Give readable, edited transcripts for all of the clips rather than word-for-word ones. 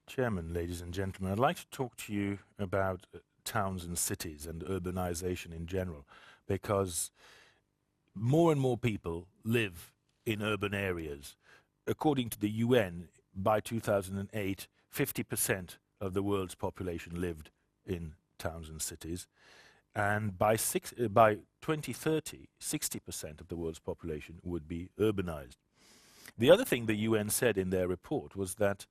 Chairman, ladies and gentlemen, I'd like to talk to you about towns and cities and urbanization in general, because more and more people live in urban areas. According to the UN, by 2008, 50% of the world's population lived in towns and cities. And by 2030, 60% of the world's population would be urbanized. The other thing the UN said in their report was that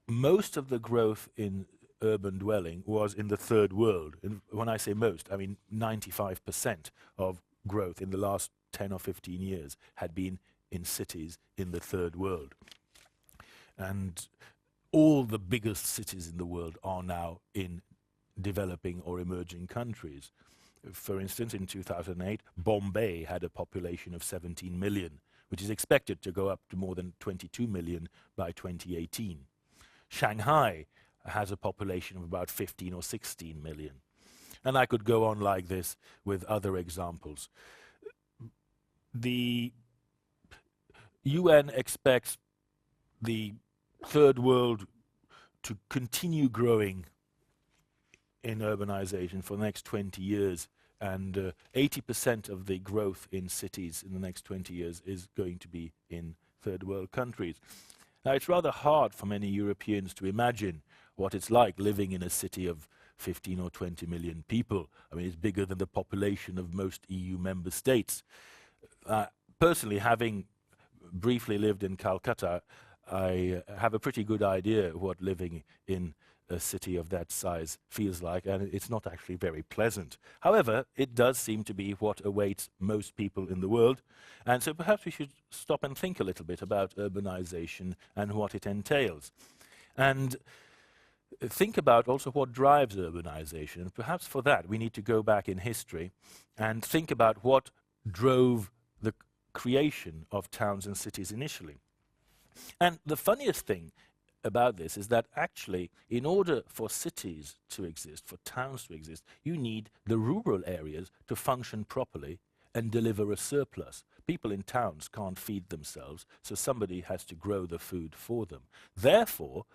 most of the growth in urban dwelling was in the third world. And when I say most, I mean 95% of growth in the last 10 or 15 years had been in cities in the third world. And all the biggest cities in the world are now in developing or emerging countries. For instance, in 2008, Bombay had a population of 17 million, which is expected to go up to more than 22 million by 2018. Shanghai has a population of about 15 or 16 million. And I could go on like this with other examples. The UN expects the third world to continue growing in urbanization for the next 20 years, and 80% of the growth in cities in the next 20 years is going to be in third world countries. Now, it's rather hard for many Europeans to imagine what it's like living in a city of 15 or 20 million people. I mean, it's bigger than the population of most EU member states. Personally, having briefly lived in Calcutta, I have a pretty good idea of what living in a city of that size feels like, and it's not actually very pleasant. However, it does seem to be what awaits most people in the world, and so perhaps we should stop and think a little bit about urbanization and what it entails. And think about also what drives urbanization. And perhaps for that we need to go back in history and think about what drove the creation of towns and cities initially. And the funniest thing about this is that actually, in order for cities to exist, for towns to exist, you need the rural areas to function properly and deliver a surplus. People in towns can't feed themselves, so somebody has to grow the food for them. Therefore,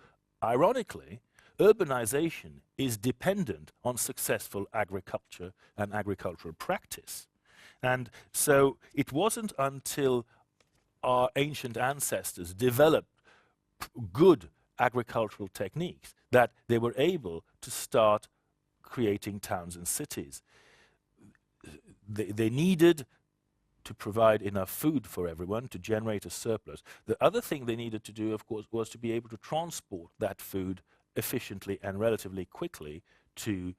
ironically, urbanization is dependent on successful agriculture and agricultural practice. And so it wasn't until our ancient ancestors developed good agricultural techniques that they were able to start creating towns and cities. They needed to provide enough food for everyone to generate a surplus. The other thing they needed to do, of course, was to be able to transport that food efficiently and relatively quickly to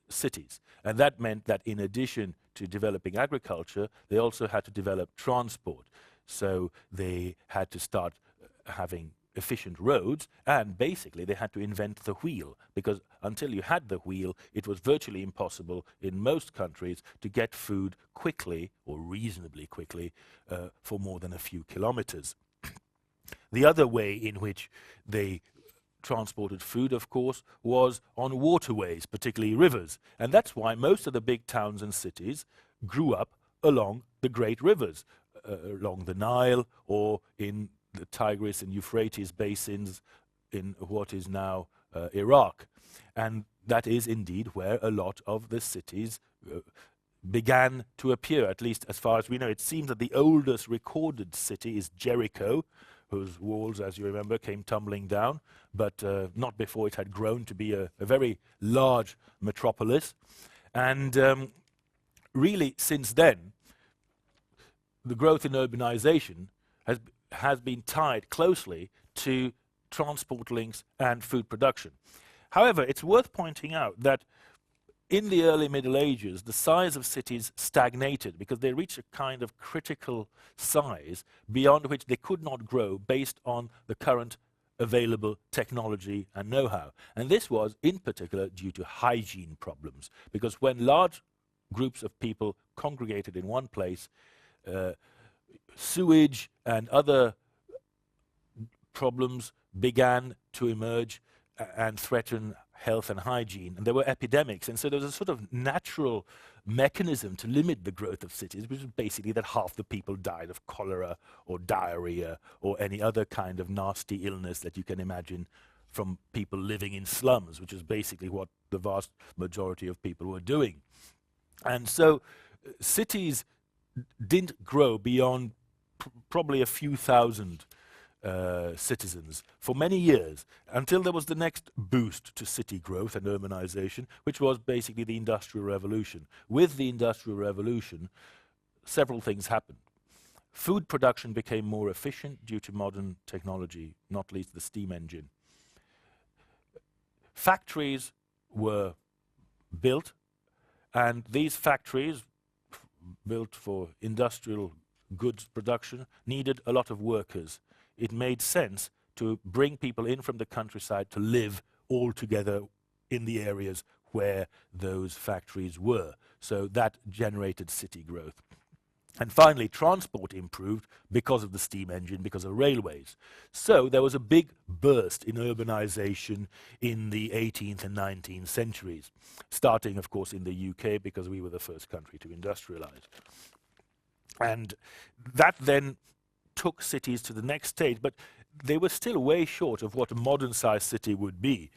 cities. And that meant that in addition to developing agriculture, they also had to develop transport. So they had to start having efficient roads, and basically they had to invent the wheel, because until you had the wheel, it was virtually impossible in most countries to get food quickly or reasonably quickly for more than a few kilometers. The other way in which they transported food, of course, was on waterways, particularly rivers, and that's why most of the big towns and cities grew up along the great rivers, along the Nile or in the Tigris and Euphrates basins in what is now Iraq. And that is indeed where a lot of the cities began to appear, at least as far as we know. It seems that the oldest recorded city is Jericho, whose walls, as you remember, came tumbling down, but not before it had grown to be a very large metropolis. And really, since then, the growth in urbanization has been tied closely to transport links and food production. However, it's worth pointing out that in the early Middle Ages, the size of cities stagnated because they reached a kind of critical size beyond which they could not grow based on the current available technology and know-how. And this was in particular due to hygiene problems, because when large groups of people congregated in one place, sewage and other problems began to emerge and threaten health and hygiene. And there were epidemics, and so there was a sort of natural mechanism to limit the growth of cities, which was basically that half the people died of cholera or diarrhea or any other kind of nasty illness that you can imagine from people living in slums, which is basically what the vast majority of people were doing. And so cities didn't grow beyond probably a few thousand citizens for many years, until there was the next boost to city growth and urbanization, which was basically the Industrial Revolution. With the Industrial Revolution, several things happened. Food production became more efficient due to modern technology, not least the steam engine. Factories were built, and these factories, built for industrial goods production, needed a lot of workers. It made sense to bring people in from the countryside to live all together in the areas where those factories were. So that generated city growth. And finally, transport improved because of the steam engine, because of railways. So there was a big burst in urbanization in the 18th and 19th centuries, starting, of course, in the UK, because we were the first country to industrialize. And that then took cities to the next stage, but they were still way short of what a modern-sized city would be.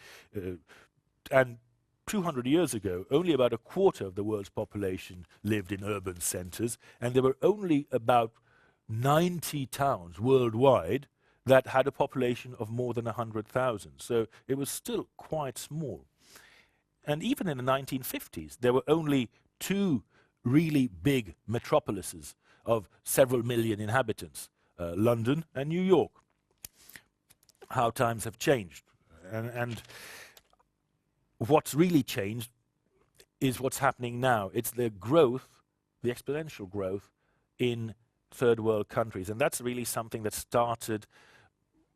And 200 years ago, only about a quarter of the world's population lived in urban centers, and there were only about 90 towns worldwide that had a population of more than 100,000. So it was still quite small. And even in the 1950s, there were only two really big metropolises of several million inhabitants, London and New York. How times have changed. And what's really changed is what's happening now. It's the growth, the exponential growth in third world countries. And that's really something that started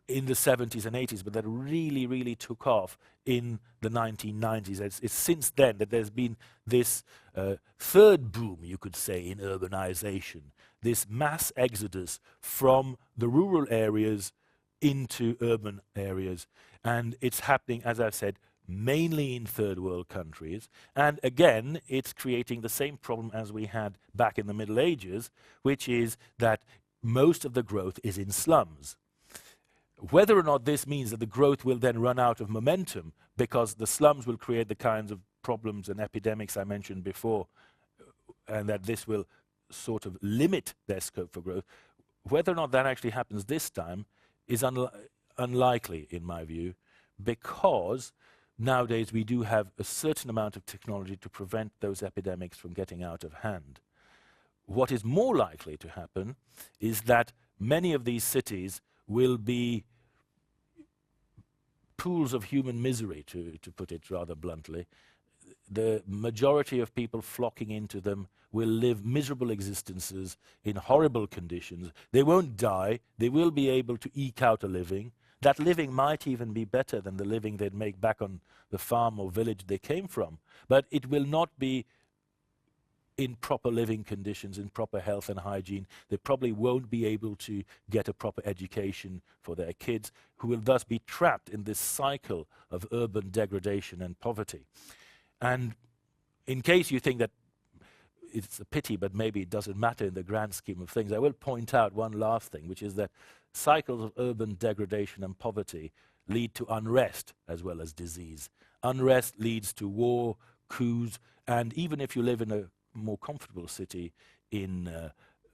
in the 70s and 80s, but that really, really took off in the 1990s. It's since then that there's been this third boom, you could say, in urbanization, this mass exodus from the rural areas into urban areas. And it's happening, as I've said, mainly in third world countries. And again, it's creating the same problem as we had back in the Middle Ages, which is that most of the growth is in slums. Whether or not this means that the growth will then run out of momentum because the slums will create the kinds of problems and epidemics I mentioned before, and that this will sort of limit their scope for growth, whether or not that actually happens this time is unlikely, in my view, because nowadays we do have a certain amount of technology to prevent those epidemics from getting out of hand. What is more likely to happen is that many of these cities will be pools of human misery, to put it rather bluntly. The majority of people flocking into them will live miserable existences in horrible conditions. They won't die. They will be able to eke out a living. That living might even be better than the living they'd make back on the farm or village they came from. But it will not be in proper living conditions, in proper health and hygiene. They probably won't be able to get a proper education for their kids, who will thus be trapped in this cycle of urban degradation and poverty. And in case you think that it's a pity, but maybe it doesn't matter in the grand scheme of things, I will point out one last thing, which is that cycles of urban degradation and poverty lead to unrest as well as disease. Unrest leads to war, coups, and even if you live in a more comfortable city in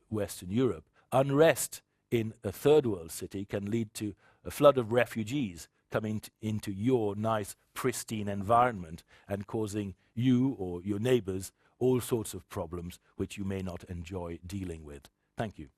Western Europe, unrest in a third world city can lead to a flood of refugees coming into your nice, pristine environment and causing you or your neighbors all sorts of problems which you may not enjoy dealing with. Thank you.